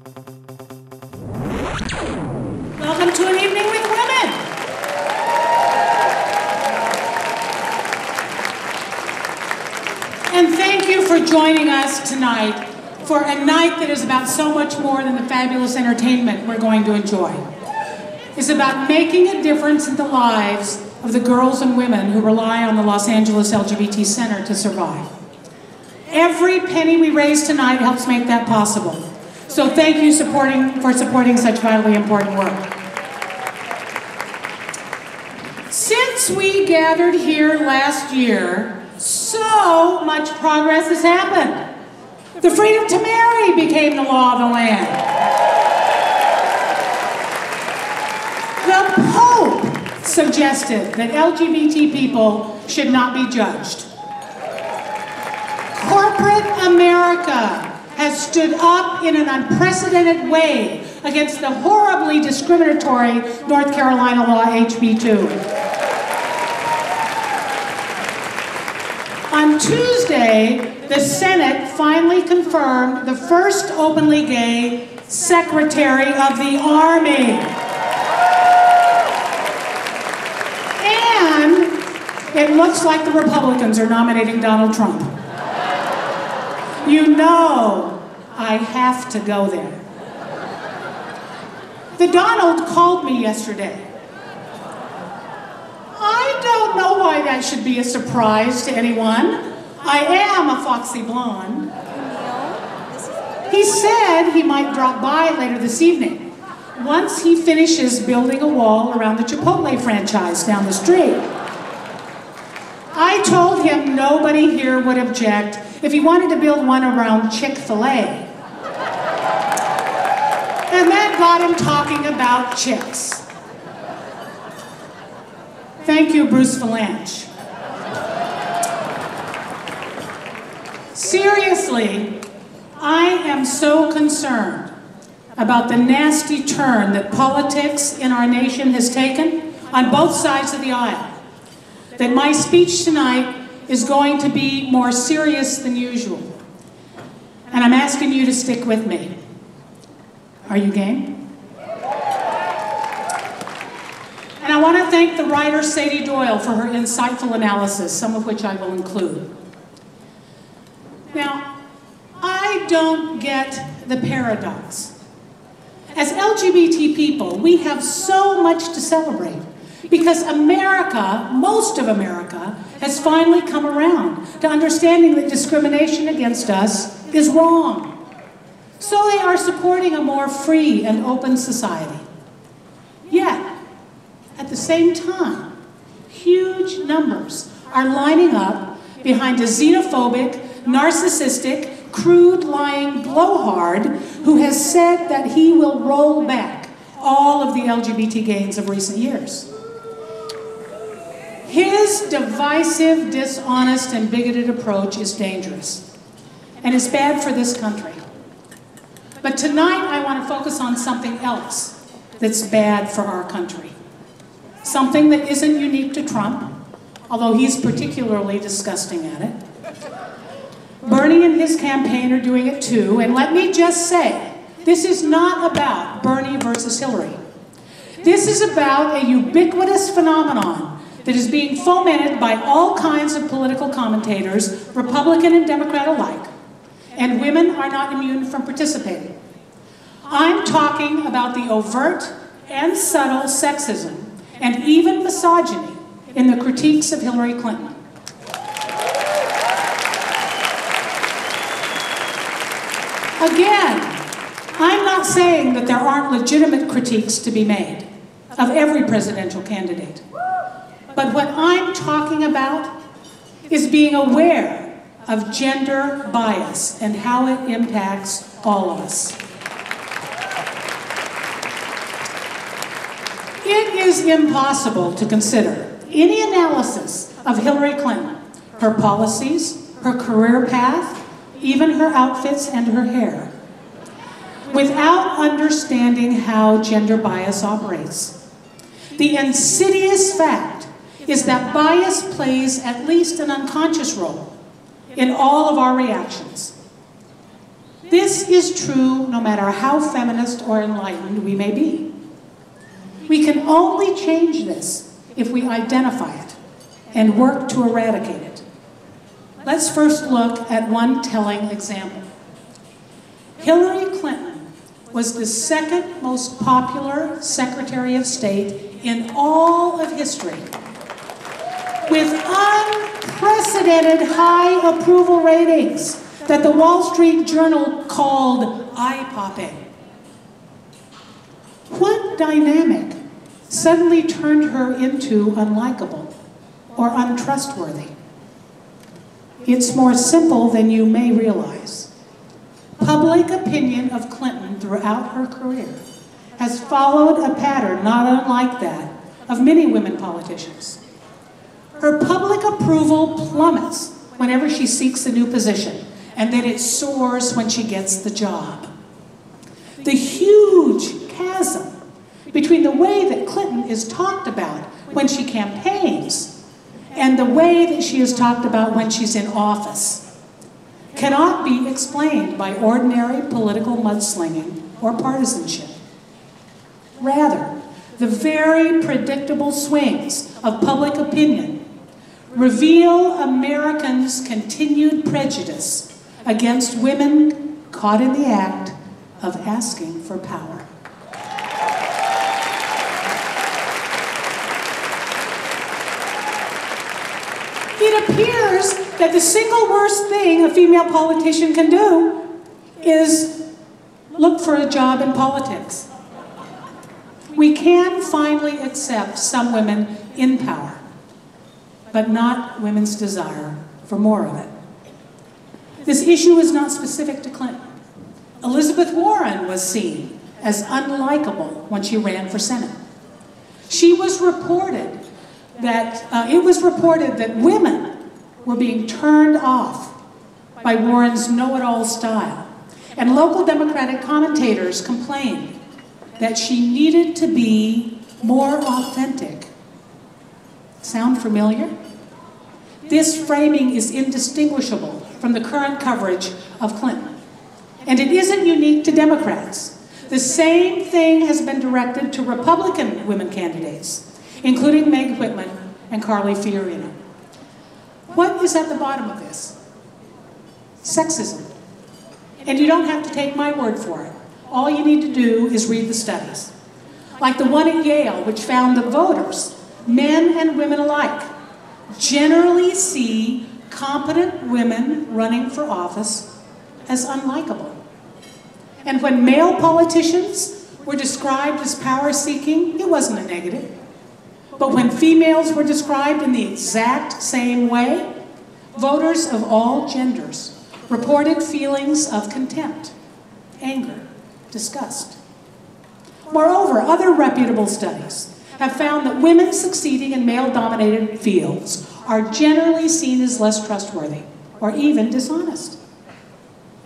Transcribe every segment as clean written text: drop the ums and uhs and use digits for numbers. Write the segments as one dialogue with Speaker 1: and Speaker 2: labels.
Speaker 1: Welcome to An Evening with Women. And thank you for joining us tonight for a night that is about so much more than the fabulous entertainment we're going to enjoy. It's about making a difference in the lives of the girls and women who rely on the Los Angeles LGBT Center to survive. Every penny we raise tonight helps make that possible. So thank you for supporting such vitally important work. Since we gathered here last year, so much progress has happened. The freedom to marry became the law of the land. The Pope suggested that LGBT people should not be judged. Corporate America has stood up in an unprecedented way against the horribly discriminatory North Carolina law HB 2. On Tuesday, the Senate finally confirmed the first openly gay Secretary of the Army. And it looks like the Republicans are nominating Donald Trump. You know I have to go there. The Donald called me yesterday. I don't know why that should be a surprise to anyone. I am a foxy blonde. He said he might drop by later this evening, once he finishes building a wall around the Chipotle franchise down the street. I told him nobody here would object if he wanted to build one around Chick-fil-A. And that got him talking about chicks. Thank you, Bruce Valanche. Seriously, I am so concerned about the nasty turn that politics in our nation has taken on both sides of the aisle, that my speech tonight is going to be more serious than usual. And I'm asking you to stick with me. Are you game? And I want to thank the writer Sadie Doyle for her insightful analysis, some of which I will include. Now, I don't get the paradox. As LGBT people, we have so much to celebrate because America, most of America, has finally come around to understanding that discrimination against us is wrong. So they are supporting a more free and open society. Yet, at the same time, huge numbers are lining up behind a xenophobic, narcissistic, crude, lying blowhard who has said that he will roll back all of the LGBT gains of recent years. His divisive, dishonest, and bigoted approach is dangerous, and it's bad for this country. But tonight I want to focus on something else that's bad for our country. Something that isn't unique to Trump, although he's particularly disgusting at it. Bernie and his campaign are doing it too, and let me just say, this is not about Bernie versus Hillary. This is about a ubiquitous phenomenon that is being fomented by all kinds of political commentators, Republican and Democrat alike, and women are not immune from participating. I'm talking about the overt and subtle sexism and even misogyny in the critiques of Hillary Clinton. Again, I'm not saying that there aren't legitimate critiques to be made of every presidential candidate. But what I'm talking about is being aware of gender bias and how it impacts all of us. It is impossible to consider any analysis of Hillary Clinton, her policies, her career path, even her outfits and her hair, without understanding how gender bias operates. The insidious fact is that bias plays at least an unconscious role in all of our reactions. This is true no matter how feminist or enlightened we may be. We can only change this if we identify it and work to eradicate it. Let's first look at one telling example. Hillary Clinton was the second most popular Secretary of State in all of history, with unprecedented high approval ratings that the Wall Street Journal called eye-popping. What dynamic suddenly turned her into unlikable or untrustworthy? It's more simple than you may realize. Public opinion of Clinton throughout her career has followed a pattern not unlike that of many women politicians. Her public approval plummets whenever she seeks a new position, and then it soars when she gets the job. The huge chasm between the way that Clinton is talked about when she campaigns and the way that she is talked about when she's in office cannot be explained by ordinary political mudslinging or partisanship. Rather, the very predictable swings of public opinion reveal Americans' continued prejudice against women caught in the act of asking for power. It appears that the single worst thing a female politician can do is look for a job in politics. We can finally accept some women in power, but not women's desire for more of it. This issue is not specific to Clinton. Elizabeth Warren was seen as unlikable when she ran for Senate. It was reported that women were being turned off by Warren's know-it-all style, and local Democratic commentators complained that she needed to be more authentic. Sound familiar? This framing is indistinguishable from the current coverage of Clinton. And it isn't unique to Democrats. The same thing has been directed to Republican women candidates, including Meg Whitman and Carly Fiorina. What is at the bottom of this? Sexism. And you don't have to take my word for it. All you need to do is read the studies. Like the one at Yale, which found that voters, men and women alike, generally see competent women running for office as unlikable. And when male politicians were described as power-seeking, it wasn't a negative. But when females were described in the exact same way, voters of all genders reported feelings of contempt, anger, disgust. Moreover, other reputable studies have found that women succeeding in male-dominated fields are generally seen as less trustworthy or even dishonest.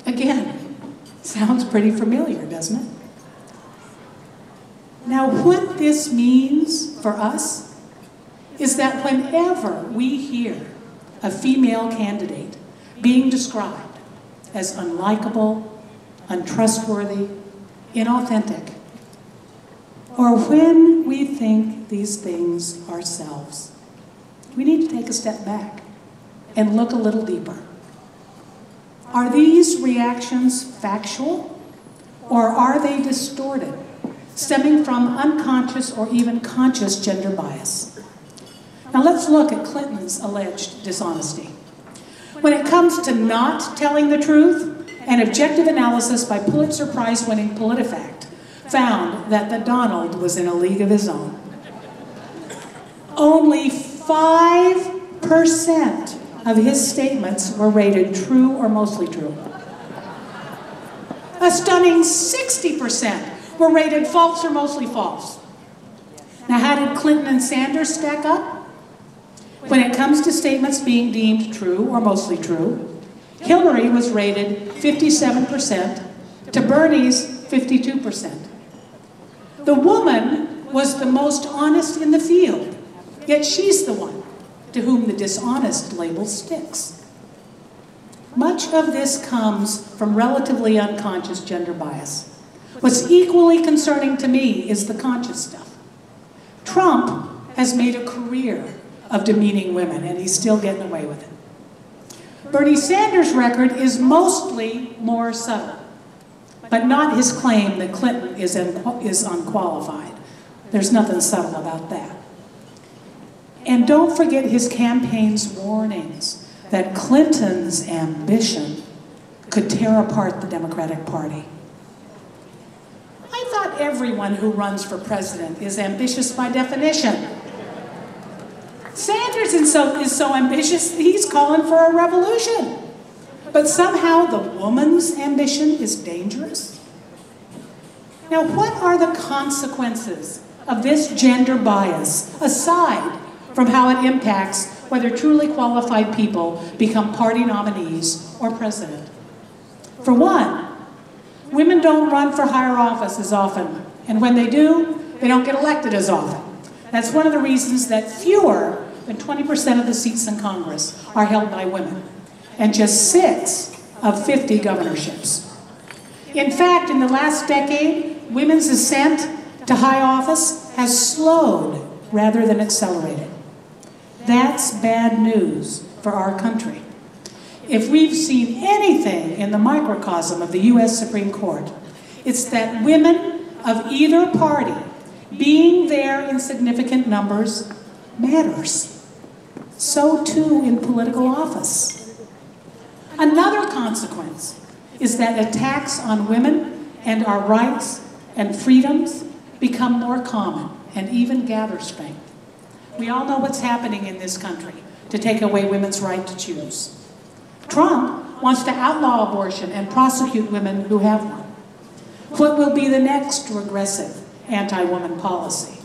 Speaker 1: Again, sounds pretty familiar, doesn't it? Now, what this means for us is that whenever we hear a female candidate being described as unlikable, untrustworthy, inauthentic, or when we think these things ourselves, we need to take a step back and look a little deeper. Are these reactions factual, or are they distorted, stemming from unconscious or even conscious gender bias? Now let's look at Clinton's alleged dishonesty. When it comes to not telling the truth, an objective analysis by Pulitzer Prize-winning PolitiFact found that the Donald was in a league of his own. Only 5% of his statements were rated true or mostly true. A stunning 60% were rated false or mostly false. Now, how did Clinton and Sanders stack up? When it comes to statements being deemed true or mostly true, Hillary was rated 57% to Bernie's 52%. The woman was the most honest in the field, yet she's the one to whom the dishonest label sticks. Much of this comes from relatively unconscious gender bias. What's equally concerning to me is the conscious stuff. Trump has made a career of demeaning women, and he's still getting away with it. Bernie Sanders' record is mostly more subtle, but not his claim that Clinton is unqualified. There's nothing subtle about that. And don't forget his campaign's warnings that Clinton's ambition could tear apart the Democratic Party. I thought everyone who runs for president is ambitious by definition. Sanders is so ambitious, he's calling for a revolution. But somehow the woman's ambition is dangerous. Now, what are the consequences of this gender bias, aside from how it impacts whether truly qualified people become party nominees or president? For one, women don't run for higher office as often, and when they do, they don't get elected as often. That's one of the reasons that fewer than 20% of the seats in Congress are held by women, and just 6 of 50 governorships. In fact, in the last decade, women's ascent to high office has slowed rather than accelerated. That's bad news for our country. If we've seen anything in the microcosm of the US Supreme Court, it's that women of either party being there in significant numbers matters. So too in political office. Another consequence is that attacks on women and our rights and freedoms become more common and even gather strength. We all know what's happening in this country to take away women's right to choose. Trump wants to outlaw abortion and prosecute women who have one. What will be the next regressive anti-woman policy?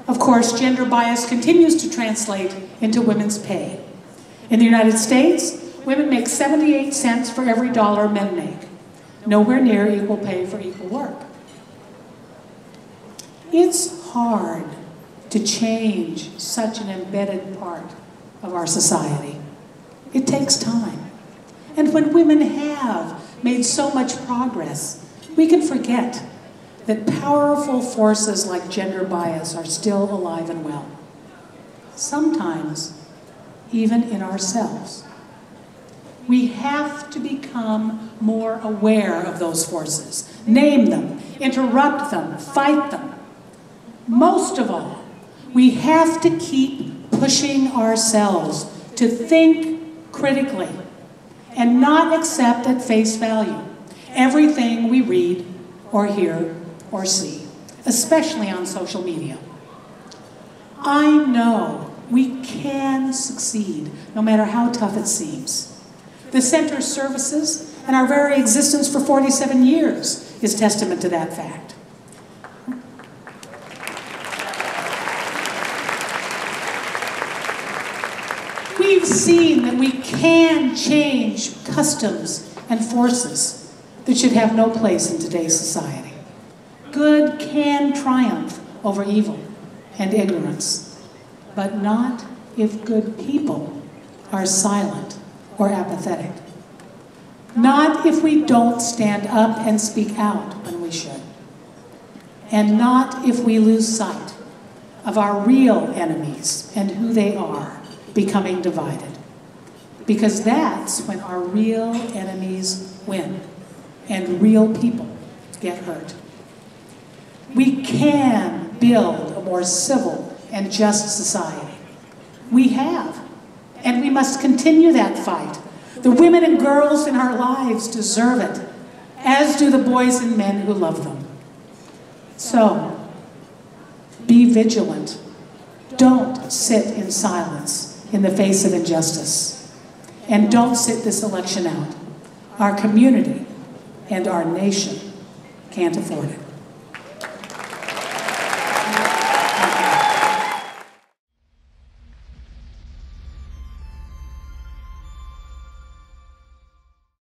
Speaker 1: Of course, gender bias continues to translate into women's pay. In the United States, women make 78 cents for every dollar men make. Nowhere near equal pay for equal work. It's hard to change such an embedded part of our society. It takes time. And when women have made so much progress, we can forget that powerful forces like gender bias are still alive and well. Sometimes, even in ourselves. We have to become more aware of those forces. Name them, interrupt them, fight them. Most of all, we have to keep pushing ourselves to think critically and not accept at face value everything we read or hear or see, especially on social media. I know we can succeed, no matter how tough it seems. The Center's services and our very existence for 47 years is testament to that fact. We've seen that we can change customs and forces that should have no place in today's society. Good can triumph over evil and ignorance, but not if good people are silent or apathetic. Not if we don't stand up and speak out when we should. And not if we lose sight of our real enemies and who they are becoming divided. Because that's when our real enemies win and real people get hurt. We can build a more civil and just society. We have, and we must continue that fight. The women and girls in our lives deserve it, as do the boys and men who love them. So, be vigilant. Don't sit in silence in the face of injustice. And don't sit this election out. Our community and our nation can't afford it.